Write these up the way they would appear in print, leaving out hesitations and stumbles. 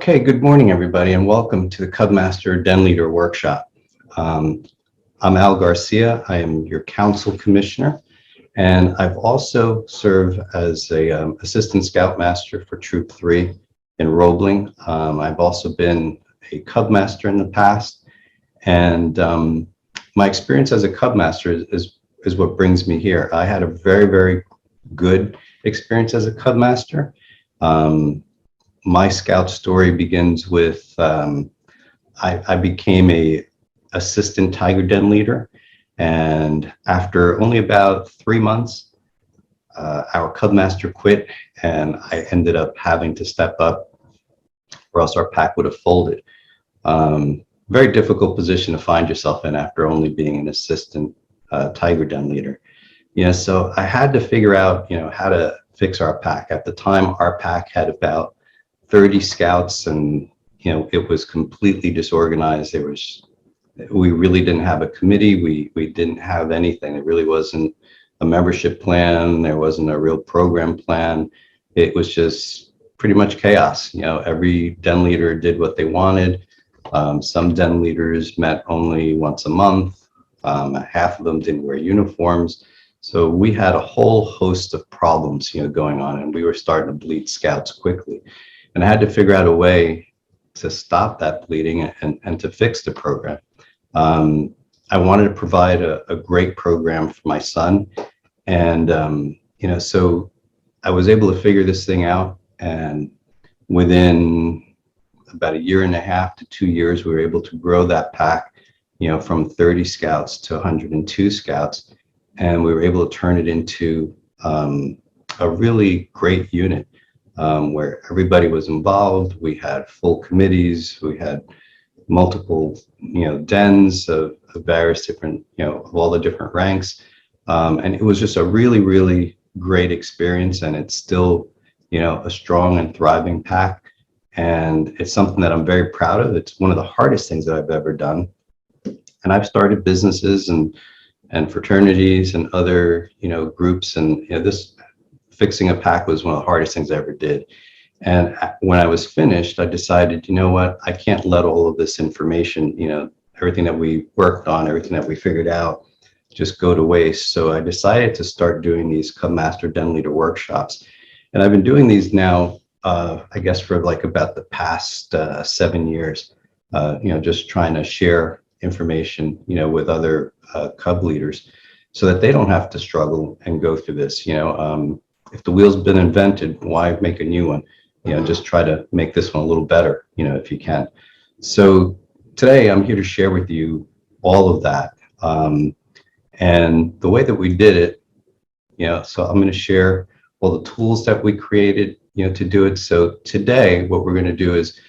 Okay, good morning, everybody, and welcome to the Cubmaster Den Leader Workshop. I'm Al Garcia. I am your Council Commissioner, and I've also served as a Assistant Scoutmaster for Troop 3 in Roebling. I've also been a Cubmaster in the past, and my experience as a Cubmaster is what brings me here. I had a very good experience as a Cubmaster. My scout story begins with I became a assistant tiger den leader, and after only about 3 months, our Cubmaster quit, and I ended up having to step up, or else our pack would have folded. Very difficult position to find yourself in after only being an assistant tiger den leader. So I had to figure out, how to fix our pack. At the time, our pack had about 30 scouts, and it was completely disorganized. We really didn't have a committee. We didn't have anything. It really wasn't a membership plan. There wasn't a real program plan. It was just pretty much chaos. Every den leader did what they wanted. Some den leaders met only once a month. Half of them didn't wear uniforms. So we had a whole host of problems, going on, and we were starting to bleed scouts quickly. And I had to figure out a way to stop that bleeding and to fix the program. I wanted to provide a great program for my son. And, so I was able to figure this thing out. And within about 1.5 to 2 years, we were able to grow that pack, from 30 scouts to 102 scouts. And we were able to turn it into a really great unit. Where everybody was involved. We had full committees. We had multiple, dens of various different, of all the different ranks. And it was just a really great experience. And it's still, a strong and thriving pack. And it's something that I'm very proud of. It's one of the hardest things that I've ever done. And I've started businesses and fraternities and other, groups. And this fixing a pack was one of the hardest things I ever did. And when I was finished, I decided, I can't let all of this information, everything that we worked on, everything that we figured out, just go to waste. So I decided to start doing these Cubmaster Den Leader workshops. And I've been doing these now, I guess, for like about the past 7 years, just trying to share information, with other Cub leaders so that they don't have to struggle and go through this, If the wheel's been invented, why make a new one? Just try to make this one a little better, if you can. So today I'm here to share with you all of that. And the way that we did it, so I'm going to share all the tools that we created, to do it. So today what we're going to do is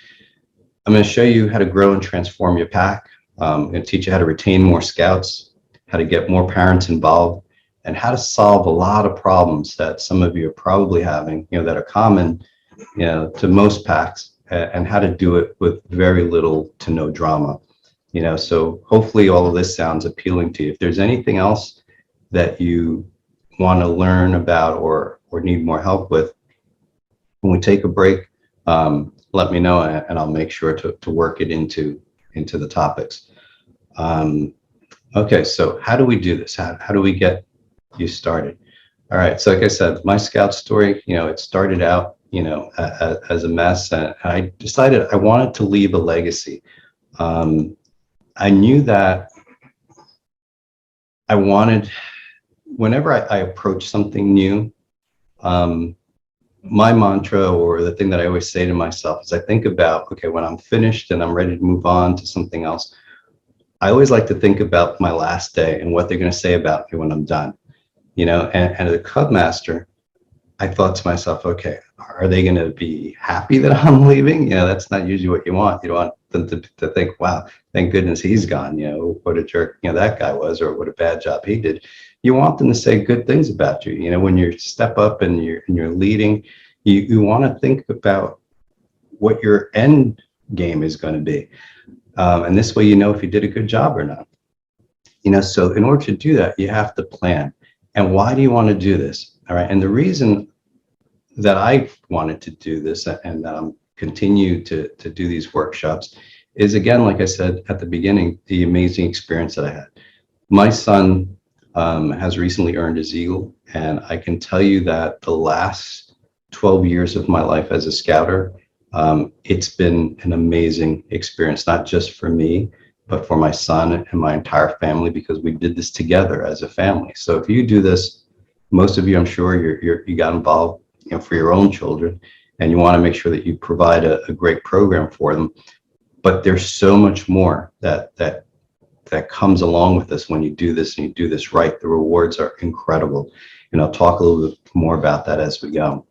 I'm going to show you how to grow and transform your pack. I'm going to teach you how to retain more scouts, how to get more parents involved, and how to solve a lot of problems that some of you are probably having, that are common, to most packs, and how to do it with very little to no drama. So hopefully all of this sounds appealing to you. If there's anything else that you want to learn about or need more help with, when we take a break, let me know, and I'll make sure to work it into the topics. Okay, so how do we do this? How do we get you started? All right, so like I said, my scout story, it started out, as a mess, and I decided I wanted to leave a legacy. I knew that I wanted, whenever I approach something new, my mantra, or the thing that I always say to myself, is I think about, okay, when I'm finished and I'm ready to move on to something else, I always like to think about my last day and what they're going to say about me when I'm done. And as a Cubmaster, I thought to myself, okay, are they going to be happy that I'm leaving? That's not usually what you want. You want them to think, wow, thank goodness he's gone. What a jerk, that guy was, or what a bad job he did. You want them to say good things about you. When you step up and you're leading, you want to think about what your end game is going to be. And this way, if you did a good job or not. So in order to do that, you have to plan. And why do you want to do this? All right. And the reason that I wanted to do this and that I'm continue to do these workshops is, again, like I said at the beginning, the amazing experience that I had. My son has recently earned his Eagle, and I can tell you that the last 12 years of my life as a scouter, it's been an amazing experience, not just for me, but for my son and my entire family, because we did this together as a family. So if you do this, most of you, I'm sure you got involved, for your own children, and you want to make sure that you provide a great program for them. But there's so much more that comes along with this when you do this and you do this right. The rewards are incredible. And I'll talk a little bit more about that as we go.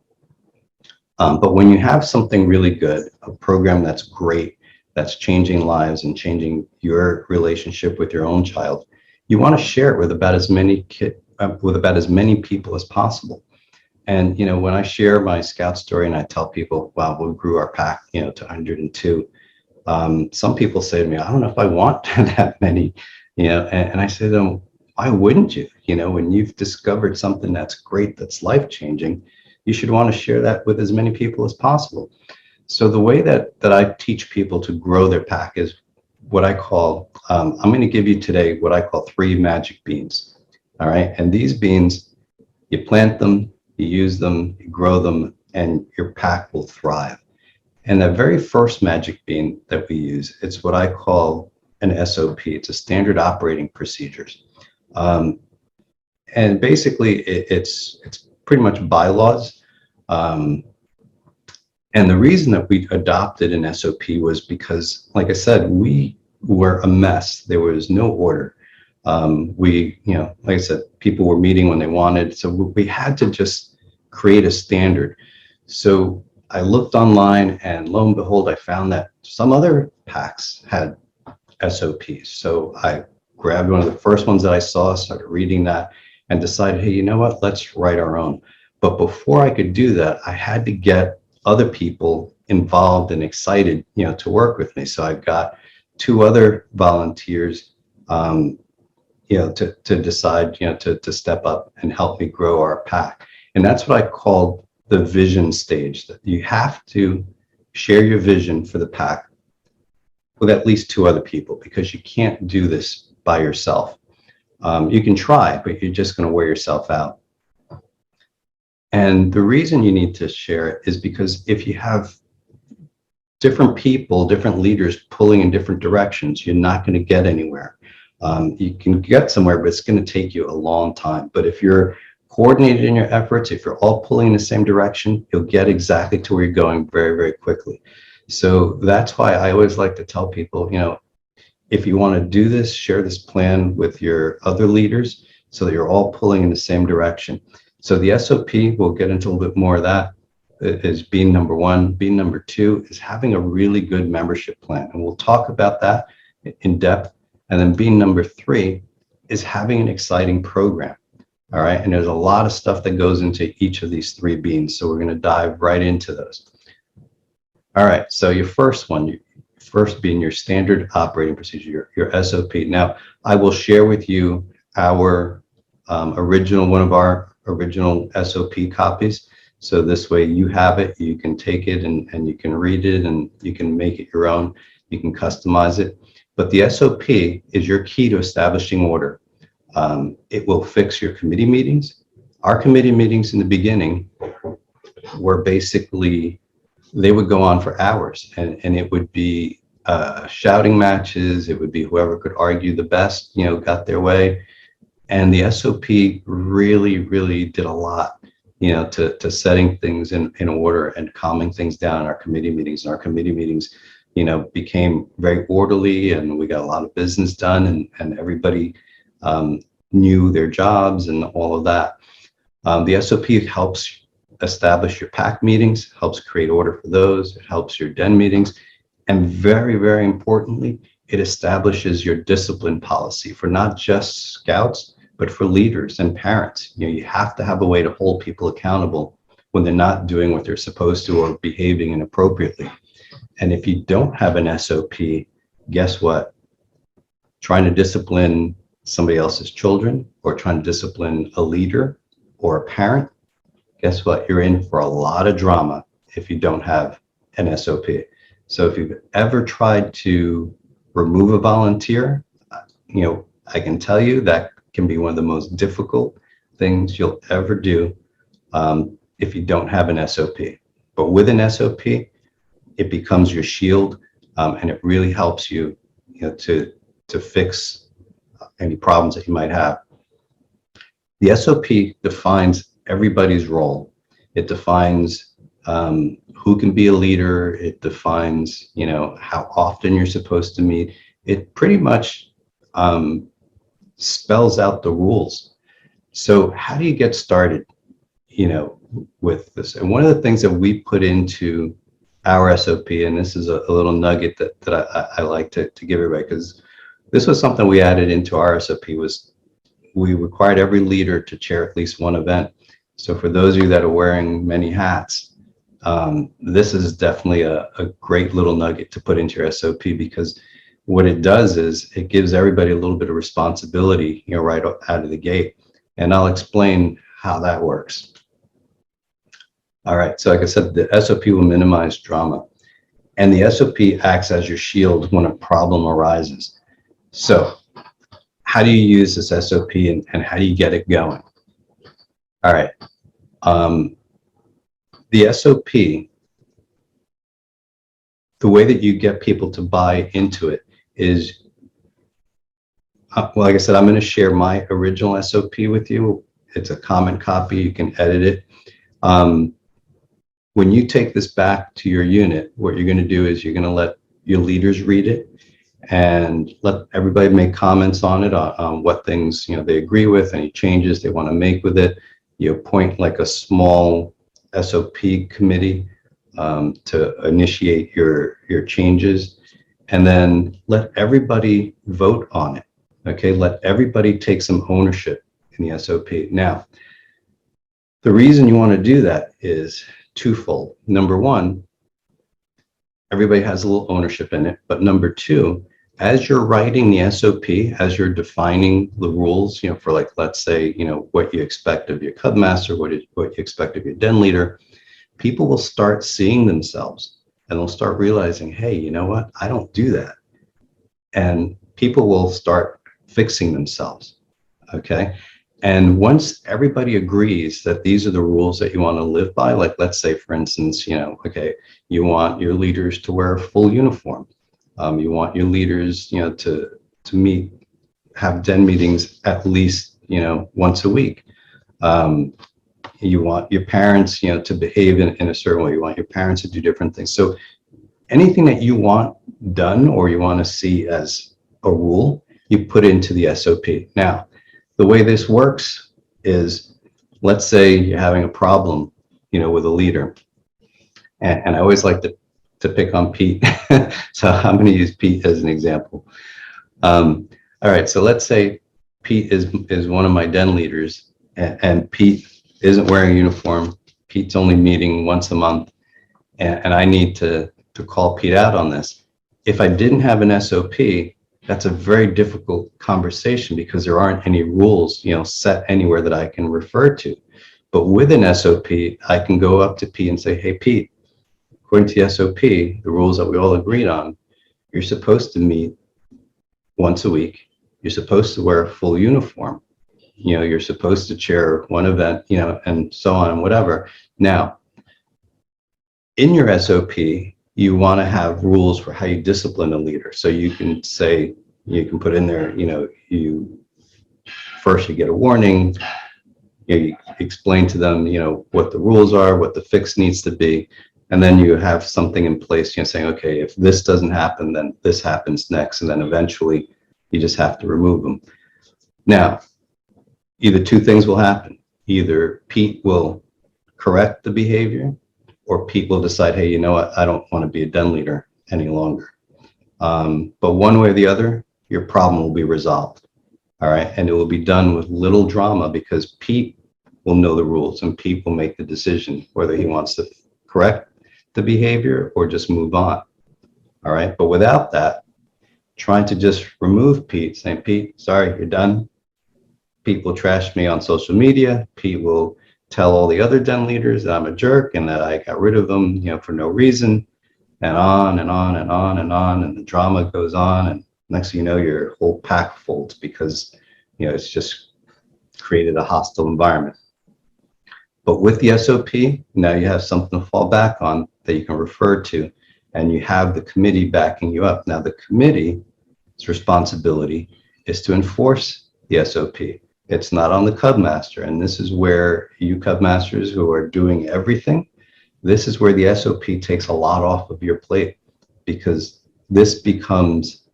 But when you have something really good, a program that's great, that's changing lives and changing your relationship with your own child, you want to share it with about as many people as possible. And when I share my scout story and I tell people, wow, we grew our pack, to 102. Some people say to me, I don't know if I want that many, and I say to them, why wouldn't you? When you've discovered something that's great, that's life-changing, you should want to share that with as many people as possible. So the way that I teach people to grow their pack is what I call, I'm going to give you today what I call 3 magic beans. All right. And these beans, you plant them, you use them, you grow them, and your pack will thrive. And the very first magic bean that we use, it's what I call an SOP. It's a standard operating procedures. And basically it's pretty much bylaws. And the reason that we adopted an SOP was because, like I said, we were a mess. There was no order. Like I said, people were meeting when they wanted. So we had to just create a standard. So I looked online, and lo and behold, I found that some other packs had SOPs. So I grabbed one of the first ones that I saw, started reading that, and decided, hey, you know what, let's write our own. But before I could do that, I had to get other people involved and excited, to work with me. So I've got 2 other volunteers, to decide, to step up and help me grow our pack. And that's what I called the vision stage, that you have to share your vision for the pack with at least 2 other people, because you can't do this by yourself. You can try, but you're just going to wear yourself out. And the reason you need to share it is because if you have different people, different leaders pulling in different directions, you're not going to get anywhere. You can get somewhere, but it's going to take you a long time. But if you're coordinated in your efforts, if you're all pulling in the same direction, you'll get exactly to where you're going very, very quickly. So that's why I always like to tell people, if you want to do this, share this plan with your other leaders so that you're all pulling in the same direction. So the SOP, we'll get into a little bit more of that, is bean number 1. Bean number 2 is having a really good membership plan. And we'll talk about that in depth. And then bean number 3 is having an exciting program. All right. And there's a lot of stuff that goes into each of these 3 beans. So we're going to dive right into those. All right. So your first one, first being your standard operating procedure, your SOP. Now, I will share with you our one of our original SOP copies. So this way you have it, you can take it and you can read it and you can make it your own. You can customize it. But the SOP is your key to establishing order. It will fix your committee meetings. Our committee meetings in the beginning were basically, they would go on for hours, and it would be shouting matches. It would be whoever could argue the best, got their way. And the SOP really, really did a lot, to setting things in order and calming things down in our committee meetings. And our committee meetings, became very orderly, and we got a lot of business done, and everybody knew their jobs and all of that. The SOP helps establish your pack meetings, helps create order for those. It helps your den meetings. And very, very importantly, it establishes your discipline policy for not just scouts, but for leaders and parents. You have to have a way to hold people accountable when they're not doing what they're supposed to or behaving inappropriately. And if you don't have an SOP, guess what? Trying to discipline somebody else's children or trying to discipline a leader or a parent, guess what? You're in for a lot of drama if you don't have an SOP. So if you've ever tried to remove a volunteer, I can tell you that can be one of the most difficult things you'll ever do if you don't have an SOP. But with an SOP, it becomes your shield, and it really helps you, to fix any problems that you might have. The SOP defines everybody's role. It defines who can be a leader. It defines, how often you're supposed to meet. It pretty much spells out the rules. So how do you get started, with this? And one of the things that we put into our SOP, and this is a little nugget that I like to give everybody, because this was something we added into our SOP, was we required every leader to chair at least one event. So for those of you that are wearing many hats, this is definitely a great little nugget to put into your SOP, because what it does is it gives everybody a little bit of responsibility, right out of the gate. And I'll explain how that works. All right, so like I said, the SOP will minimize drama, and the SOP acts as your shield when a problem arises. So how do you use this SOP, and how do you get it going? All right, the SOP, the way that you get people to buy into it is, well, like I said, I'm going to share my original SOP with you. It's a common copy. You can edit it. When you take this back to your unit, what you're going to do is you're going to let your leaders read it and let everybody make comments on it, on what things they agree with, any changes they want to make with it. You appoint like a small SOP committee to initiate your changes, and then let everybody vote on it. Okay, let everybody take some ownership in the SOP. Now, the reason you want to do that is twofold. Number one, everybody has a little ownership in it. But number two, as you're writing the SOP, as you're defining the rules, for, like, let's say, what you expect of your Cubmaster, what you expect of your den leader, people will start seeing themselves, and they'll start realizing, hey, you know what? I don't do that. And people will start fixing themselves. Okay. And once everybody agrees that these are the rules that you want to live by, like, let's say, for instance, okay, you want your leaders to wear a full uniform. You want your leaders, to have den meetings at least, once a week. You want your parents, to behave in a certain way. You want your parents to do different things. So anything that you want done or you want to see as a rule, you put into the SOP. Now, the way this works is, let's say you're having a problem, with a leader. And I always like to pick on Pete. So I'm going to use Pete as an example. All right, so let's say Pete is one of my den leaders, and Pete isn't wearing a uniform. Pete's only meeting once a month, and I need to call Pete out on this. If I didn't have an SOP, that's a very difficult conversation, because there aren't any rules, set anywhere that I can refer to. But with an SOP, I can go up to Pete and say, hey, Pete, according to the SOP, the rules that we all agreed on, you're supposed to meet once a week. You're supposed to wear a full uniform. You're supposed to chair one event, and so on and whatever. Now, in your SOP, you want to have rules for how you discipline a leader. So you can say, you can put in there, you get a warning, you explain to them, what the rules are, what the fix needs to be. And then you have something in place, saying, okay, if this doesn't happen, then this happens next. And then eventually you just have to remove them. Now, either two things will happen. Either Pete will correct the behavior, or Pete will decide, hey, you know what? I don't want to be a den leader any longer. But one way or the other, your problem will be resolved. All right. And it will be done with little drama, because Pete will know the rules, and Pete will make the decision whether he wants to correct the behavior or just move on. All right. But without that, trying to just remove Pete, saying, Pete, sorry, you're done. Pete will trash me on social media. Pete will tell all the other den leaders that I'm a jerk and that I got rid of them, for no reason. and on and on and on and on, and the drama goes on, and next thing you know, your whole pack folds because it's just created a hostile environment. But with the SOP, now you have something to fall back on that you can refer to, and you have the committee backing you up. Now the committee's responsibility is to enforce the SOP. It's not on the Cubmaster, and this is where you Cubmasters who are doing everything, this is where the SOP takes a lot off of your plate, because this becomes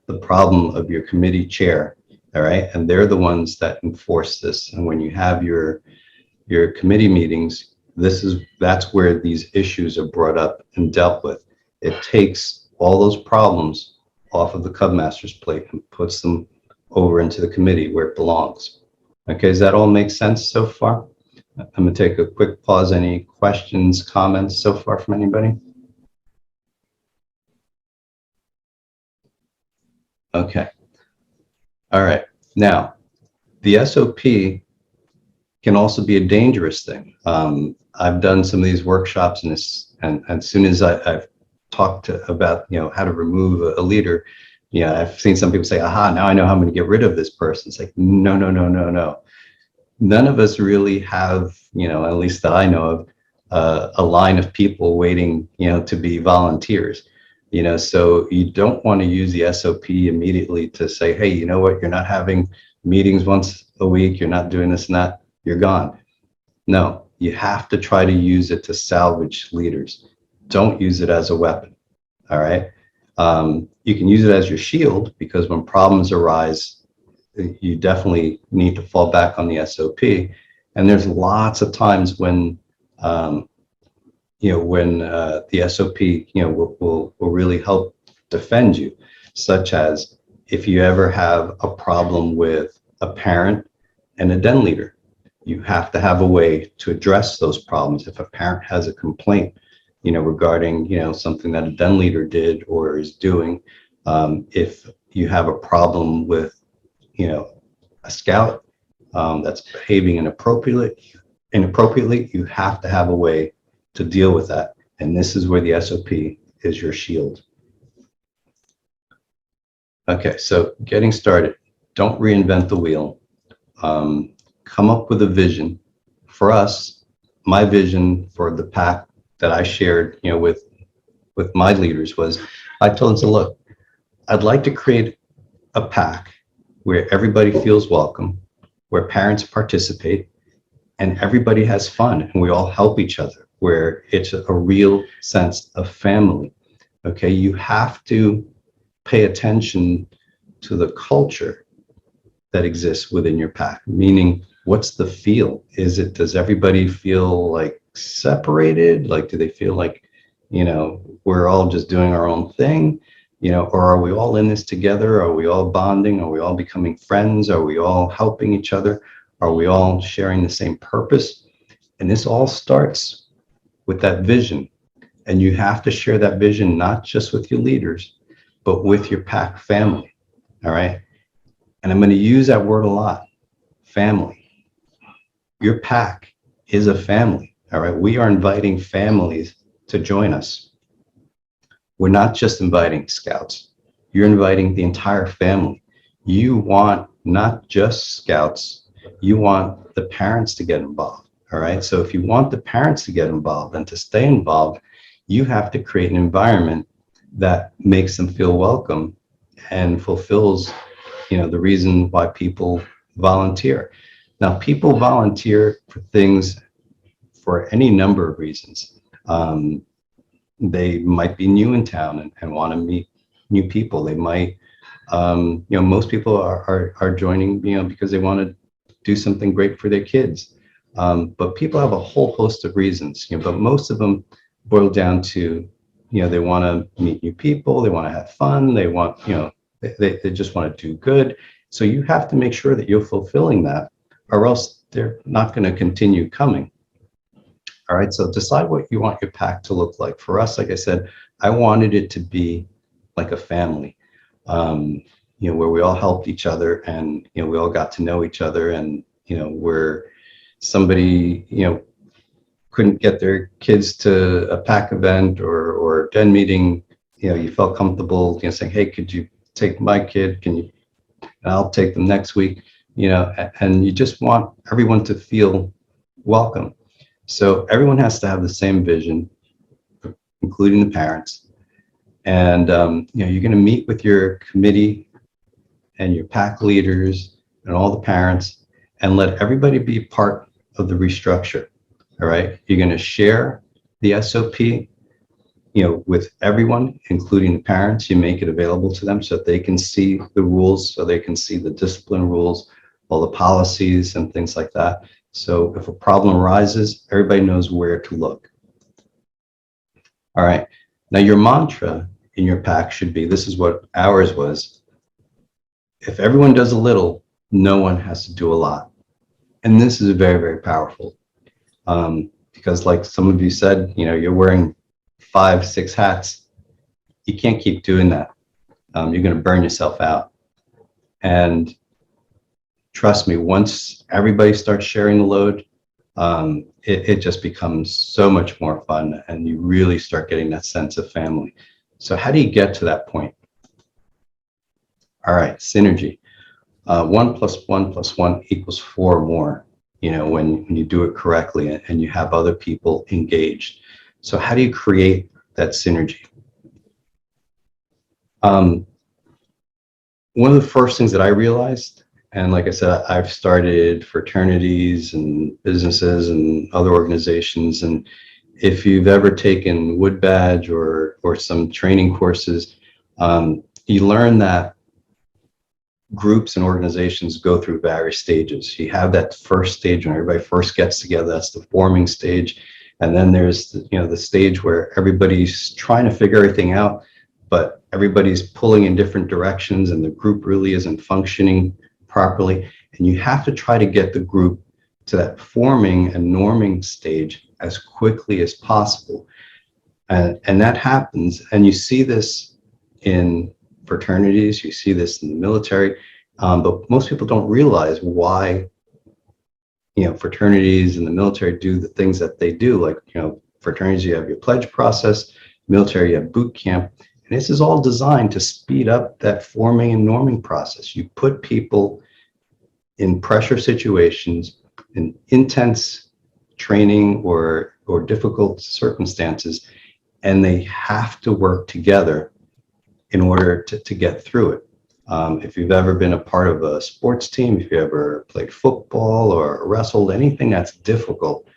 the problem of your committee chair, all right? And they're the ones that enforce this. And when you have your committee meetings, that's where these issues are brought up and dealt with. It takes all those problems off of the Cubmaster's plate and puts them over into the committee where it belongs. Okay, does that all make sense so far? I'm going to take a quick pause. Any questions, comments so far from anybody? Okay. All right. Now, the SOP can also be a dangerous thing. I've done some of these workshops, and as soon as I've talked about how to remove a leader, I've seen some people say, "Aha! Now I know how I'm going to get rid of this person." It's like, no, no, no, no, no. None of us really have, at least that I know of, a line of people waiting, to be volunteers. So you don't want to use the SOP immediately to say, hey, you know what, you're not having meetings once a week, you're not doing this and that, you're gone. No, you have to try to use it to salvage leaders. Don't use it as a weapon, all right? You can use it as your shield, because when problems arise, you definitely need to fall back on the SOP. And there's lots of times when, the SOP, will really help defend you, such as if you ever have a problem with a parent and a den leader, you have to have a way to address those problems. If a parent has a complaint, regarding, something that a den leader did or is doing, if you have a problem with, a scout that's behaving inappropriately, you have to have a way to deal with that. And this is where the SOP is your shield. Okay, so getting started, don't reinvent the wheel. Come up with a vision. For us, my vision for the pack that I shared, with my leaders was, I told them, so look, I'd like to create a pack where everybody feels welcome, where parents participate, and everybody has fun, and we all help each other, where it's a real sense of family. Okay, you have to pay attention to the culture that exists within your pack, meaning what's the feel? Does everybody feel like separated? Like, do they feel like, we're all just doing our own thing? Or are we all in this together? Are we all bonding? Are we all becoming friends? Are we all helping each other? Are we all sharing the same purpose? And this all starts with that vision. And you have to share that vision, not just with your leaders, but with your pack family. All right. And I'm going to use that word a lot, family. Your pack is a family. All right. We are inviting families to join us. We're not just inviting scouts. You're inviting the entire family. You want not just scouts, you want the parents to get involved. All right. So if you want the parents to get involved and to stay involved, you have to create an environment that makes them feel welcome and fulfills, the reason why people volunteer. Now, people volunteer for things for any number of reasons. They might be new in town and want to meet new people. They might, most people are joining, because they want to do something great for their kids. But people have a whole host of reasons, but most of them boil down to, they want to meet new people, they want to have fun, they want, they just want to do good. So you have to make sure that you're fulfilling that, or else they're not going to continue coming. All right, so decide what you want your pack to look like. For us, like I said, I wanted it to be like a family, where we all helped each other, and we all got to know each other, and where somebody couldn't get their kids to a pack event, or before den meeting, you felt comfortable, saying, hey, could you take my kid? And I'll take them next week, and you just want everyone to feel welcome. So everyone has to have the same vision, including the parents. And, you're going to meet with your committee and your pack leaders and all the parents and let everybody be part of the restructure. All right. You're going to share the SOP, with everyone, including the parents. You make it available to them so that they can see the rules, so they can see the discipline rules, all the policies and things like that. So if a problem arises, everybody knows where to look. All right. Now your mantra in your pack should be, this is what ours was: if everyone does a little, no one has to do a lot. And this is very, very powerful. Because like some of you said, you're wearing 5, 6 hats. You can't keep doing that. You're going to burn yourself out. And trust me, once everybody starts sharing the load, it just becomes so much more fun, and you really start getting that sense of family. So how do you get to that point? All right, synergy. 1 + 1 + 1 = 4 more, when you do it correctly and you have other people engaged. So how do you create that synergy? One of the first things that I realized, and like I said, I've started fraternities and businesses and other organizations. And if you've ever taken Wood Badge or some training courses, you learn that groups and organizations go through various stages. You have that first stage when everybody first gets together. That's the forming stage. And then there's the stage where everybody's trying to figure everything out, but everybody's pulling in different directions and the group really isn't functioning properly. And you have to try to get the group to that forming and norming stage as quickly as possible. And that happens, and you see this in fraternities, you see this in the military, but most people don't realize why fraternities and the military do the things that they do. Like, fraternities, you have your pledge process, military, you have boot camp. And this is all designed to speed up that forming and norming process. You put people in pressure situations, in intense training or difficult circumstances, and they have to work together in order to get through it. If you've ever been a part of a sports team, if you ever played football or wrestled, anything that's difficult,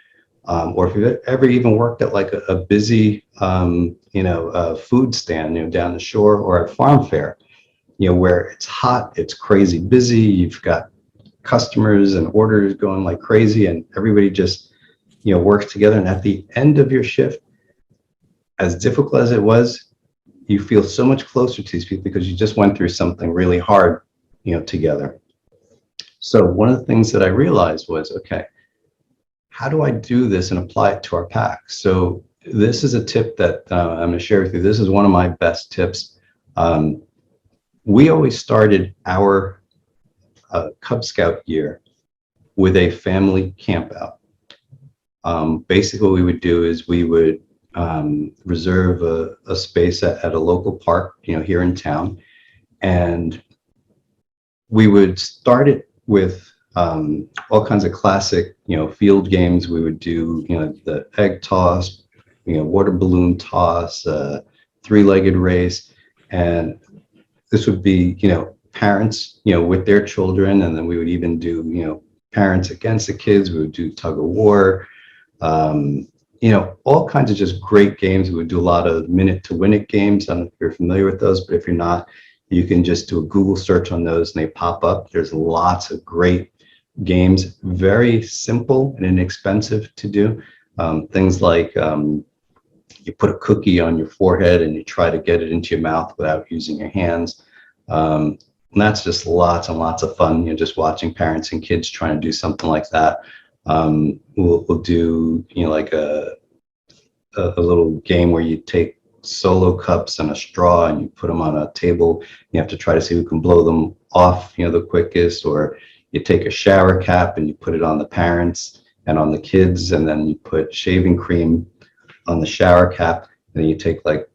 or if you've ever even worked at like a busy, food stand, down the shore, or at farm fair, where it's hot, it's crazy busy, you've got customers and orders going like crazy, and everybody just, works together. And at the end of your shift, as difficult as it was, you feel so much closer to these people because you just went through something really hard, together. So one of the things that I realized was, okay, how do I do this and apply it to our pack? So this is a tip that I'm going to share with you. This is one of my best tips. We always started our Cub Scout year with a family camp out. Basically, what we would do is we would reserve a space at a local park, here in town, and we would start it with all kinds of classic, field games. We would do, the egg toss, water balloon toss, three-legged race, and this would be, parents, with their children, and then we would even do, parents against the kids. We would do tug of war. All kinds of just great games. We would do a lot of minute to win it games. I don't know if you're familiar with those, but if you're not, you can just do a Google search on those and they pop up. There's lots of great games, very simple and inexpensive to do. Things like you put a cookie on your forehead and you try to get it into your mouth without using your hands. And that's just lots and lots of fun, just watching parents and kids trying to do something like that. We'll do, like a little game where you take solo cups and a straw and you put them on a table. You have to try to see who can blow them off, the quickest. Or you take a shower cap and you put it on the parents and on the kids, and then you put shaving cream on the shower cap, and then you take like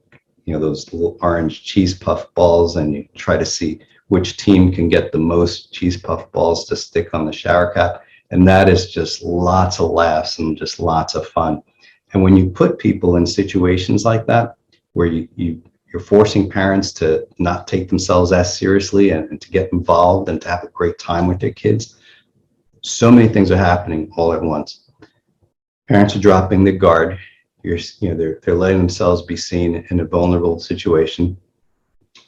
those little orange cheese puff balls, and you try to see which team can get the most cheese puff balls to stick on the shower cap. And that is just lots of laughs and just lots of fun. And when you put people in situations like that, where you're forcing parents to not take themselves as seriously and to get involved and to have a great time with their kids, so many things are happening all at once. Parents are dropping their guard. They're letting themselves be seen in a vulnerable situation.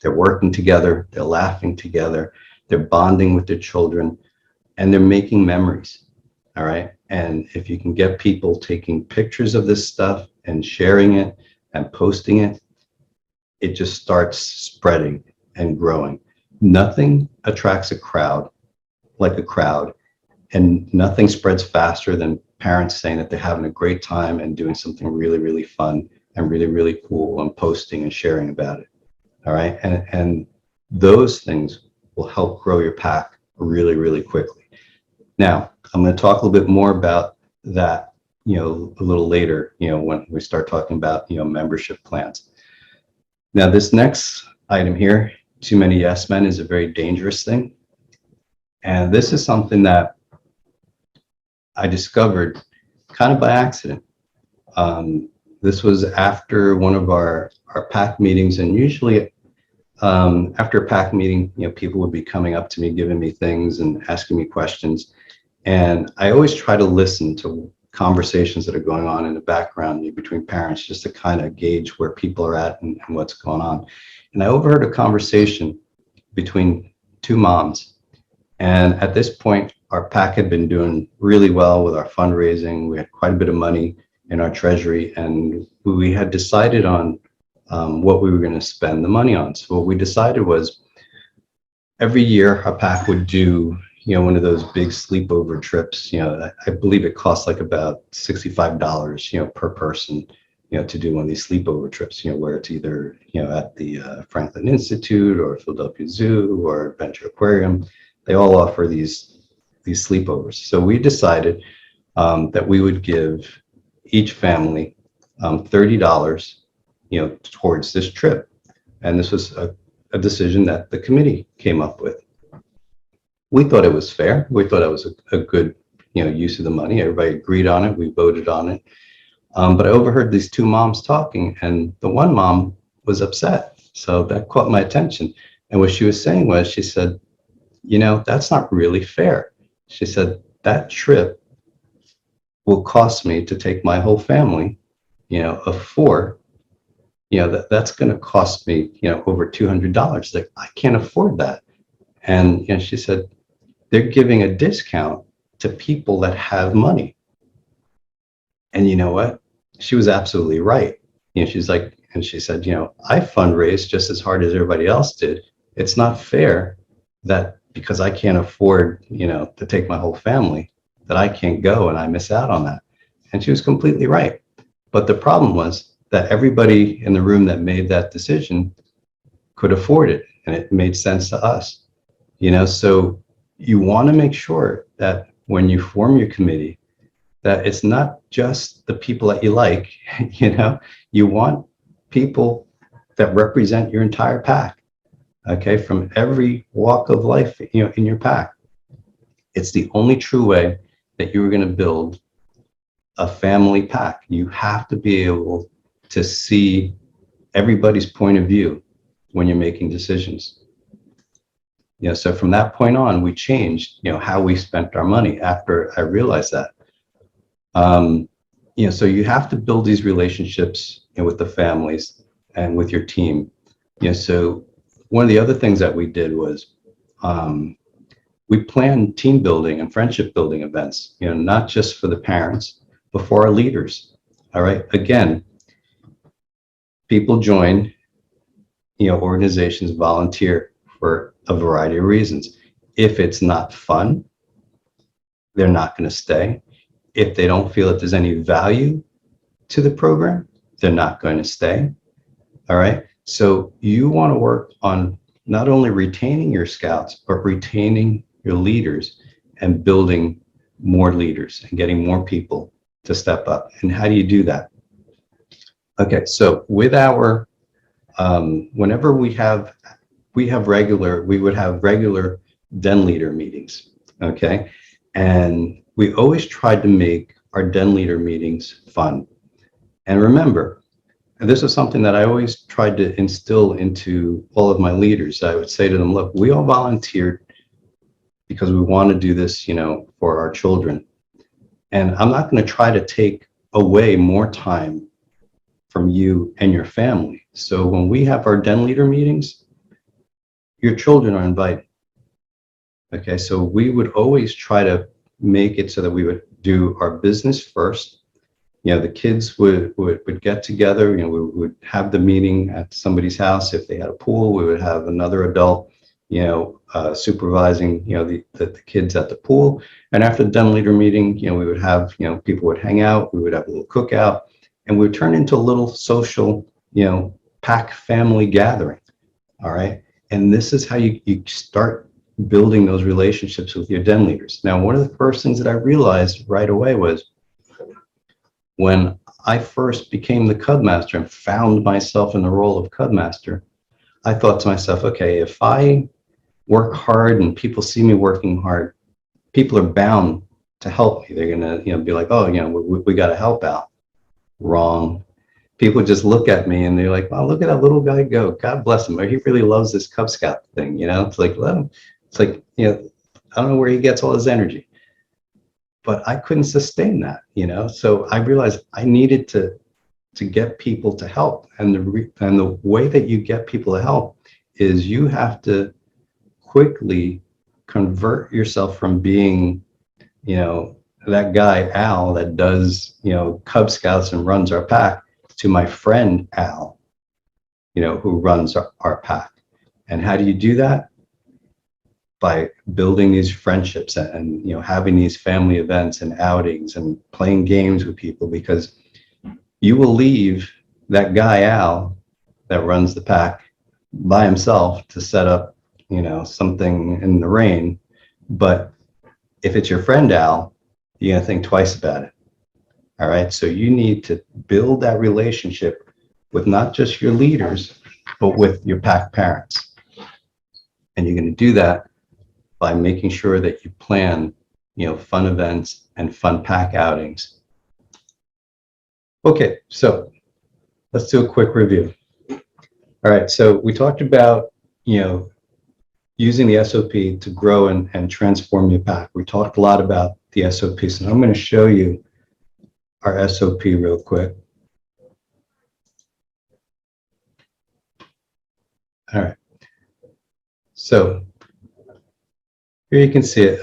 They're working together. They're laughing together. They're bonding with their children, and they're making memories. All right. And if you can get people taking pictures of this stuff and sharing it and posting it, it just starts spreading and growing. Nothing attracts a crowd like a crowd, and nothing spreads faster than parents saying that they're having a great time and doing something really, really fun and really, really cool and posting and sharing about it. All right. And those things will help grow your pack really, really quickly. Now, I'm going to talk a little bit more about that, a little later, when we start talking about, membership plans. Now, this next item here, too many yes men, is a very dangerous thing. And this is something that I discovered kind of by accident. This was after one of our pack meetings, and usually after a pack meeting, people would be coming up to me, giving me things and asking me questions. And I always try to listen to conversations that are going on in the background between parents, just to kind of gauge where people are at and what's going on. And I overheard a conversation between two moms. And at this point, our pack had been doing really well with our fundraising. We had quite a bit of money in our treasury, and we had decided on what we were going to spend the money on. So what we decided was, every year our pack would do one of those big sleepover trips. I believe it costs like about $65 per person to do one of these sleepover trips, where it's either at the Franklin Institute or Philadelphia Zoo or Adventure Aquarium. They all offer these sleepovers. So we decided that we would give each family $30 towards this trip. And this was a decision that the committee came up with. We thought it was fair. We thought it was a good use of the money. Everybody agreed on it. We voted on it. But I overheard these two moms talking, and the one mom was upset. So that caught my attention. And what she was saying was, she said, that's not really fair. She said, that trip will cost me to take my whole family, of four. That's going to cost me, over $200. Like, I can't afford that. And she said, they're giving a discount to people that have money. And you know what? She was absolutely right. She's like, and she said, I fundraised just as hard as everybody else did. It's not fair that because I can't afford, to take my whole family, that I can't go and I miss out on that. And she was completely right. But the problem was that everybody in the room that made that decision could afford it, and it made sense to us. So you want to make sure that when you form your committee, that it's not just the people that you like. You want people that represent your entire pack, okay, from every walk of life, in your pack. It's the only true way that you're going to build a family pack. You have to be able to see everybody's point of view when you're making decisions. So from that point on, we changed, how we spent our money after I realized that. So you have to build these relationships with the families and with your team. So one of the other things that we did was we planned team building and friendship building events, not just for the parents, but for our leaders. All right. Again, people join, organizations, volunteer for a variety of reasons. If it's not fun, they're not going to stay. If they don't feel that there's any value to the program, they're not going to stay. All right. So you want to work on not only retaining your scouts, but retaining your leaders and building more leaders and getting more people to step up. And how do you do that? Okay. So with our whenever we would have regular den leader meetings, okay? And we always tried to make our den leader meetings fun. And remember, and this is something that I always tried to instill into all of my leaders. I would say to them, look, we all volunteered because we want to do this, for our children. And I'm not going to try to take away more time from you and your family. So when we have our den leader meetings, your children are invited. Okay, so we would always try to make it so that we would do our business first. The kids would get together. We would have the meeting at somebody's house. If they had a pool, we would have another adult, supervising, the kids at the pool. And after the den leader meeting, we would have, people would hang out. We would have a little cookout, and we would turn into a little social, pack family gathering. All right, and this is how you start building those relationships with your den leaders. Now, one of the first things that I realized right away was when I first became the Cubmaster and found myself in the role of Cubmaster, I thought to myself, okay, if I work hard and people see me working hard, people are bound to help me. They're going to, be like, oh, we got to help out. Wrong. People just look at me and they're like, wow, look at that little guy go. God bless him. He really loves this Cub Scout thing. It's like, I don't know where he gets all his energy. But I couldn't sustain that, So I realized I needed to get people to help, and the way that you get people to help is you have to quickly convert yourself from being, that guy Al that does, Cub Scouts and runs our pack, to my friend Al, who runs our pack. And how do you do that? By building these friendships and having these family events and outings and playing games with people, because you will leave that guy Al that runs the pack by himself to set up something in the rain. But if it's your friend Al, you're going to think twice about it. All right, so you need to build that relationship with not just your leaders, but with your pack parents. And you're going to do that by making sure that you plan, fun events and fun pack outings. Okay, so let's do a quick review. All right, so we talked about, using the SOP to grow and transform your pack. We talked a lot about the SOP, so I'm going to show you our SOP real quick. All right, so here you can see it.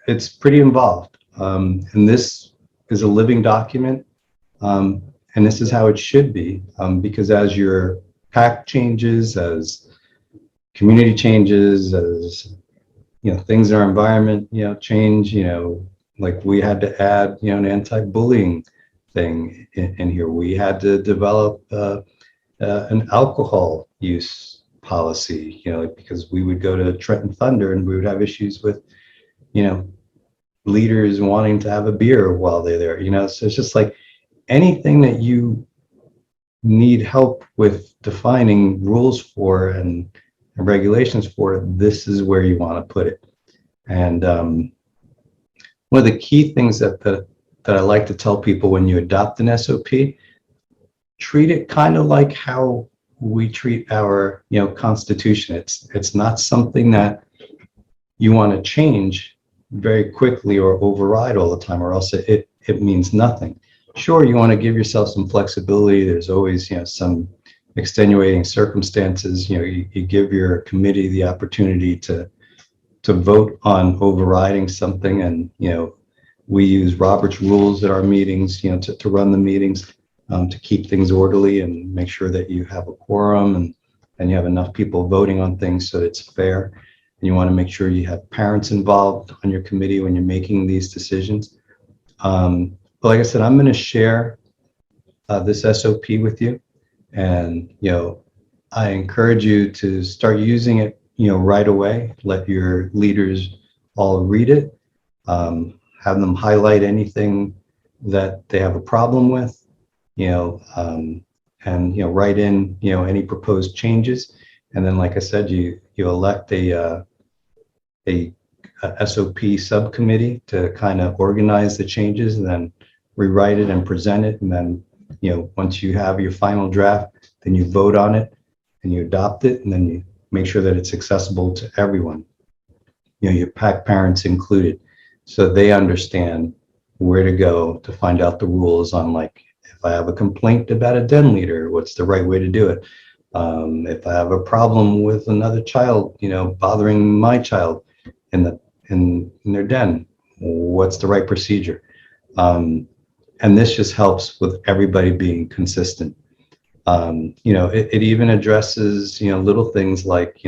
It's pretty involved, and this is a living document, and this is how it should be, because as your pack changes, as community changes, as things in our environment change, like we had to add an anti-bullying thing in here. We had to develop an alcohol use policy, because we would go to Trenton Thunder and we would have issues with, leaders wanting to have a beer while they're there, so it's just like anything that you need help with defining rules for and regulations for, this is where you want to put it. And one of the key things that I like to tell people when you adopt an SOP, treat it kind of like how we treat our Constitution. It's not something that you want to change very quickly or override all the time, or else it means nothing. Sure, you want to give yourself some flexibility. There's always some extenuating circumstances. You give your committee the opportunity to vote on overriding something, and we use Robert's rules at our meetings to run the meetings, to keep things orderly and make sure that you have a quorum and you have enough people voting on things so it's fair. And you want to make sure you have parents involved on your committee when you're making these decisions. But like I said, I'm going to share this SOP with you, and I encourage you to start using it right away. Let your leaders all read it, have them highlight anything that they have a problem with, and and write in any proposed changes, and then like I said, you elect a SOP subcommittee to kind of organize the changes, and then rewrite it and present it, and then once you have your final draft, then you vote on it and you adopt it, and then you make sure that it's accessible to everyone, your PAC parents included, so they understand where to go to find out the rules on, like, if I have a complaint about a den leader, what's the right way to do it? If I have a problem with another child, bothering my child in their den, what's the right procedure? And this just helps with everybody being consistent. It even addresses, little things like,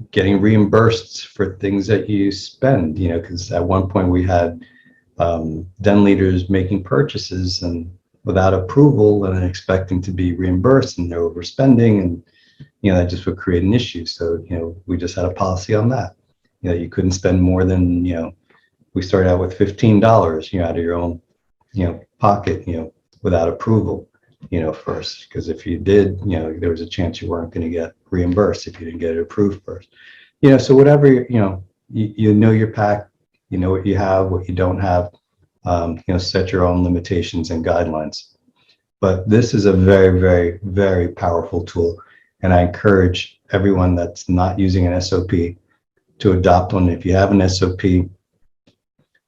getting reimbursed for things that you spend, because at one point we had den leaders making purchases and without approval and expecting to be reimbursed, and they're overspending, and that just would create an issue. So we just had a policy on that. You couldn't spend more than we started out with $15 out of your own pocket without approval first, because if you did, there was a chance you weren't going to get reimbursed if you didn't get it approved first. So whatever, you know your pack, what you have, what you don't have, set your own limitations and guidelines. But this is a very, very, very powerful tool, and I encourage everyone that's not using an SOP to adopt one. If you have an SOP,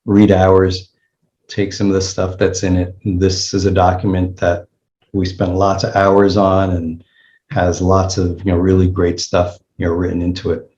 read ours, take some of the stuff that's in it. This is a document that we spent lots of hours on and has lots of really great stuff written into it.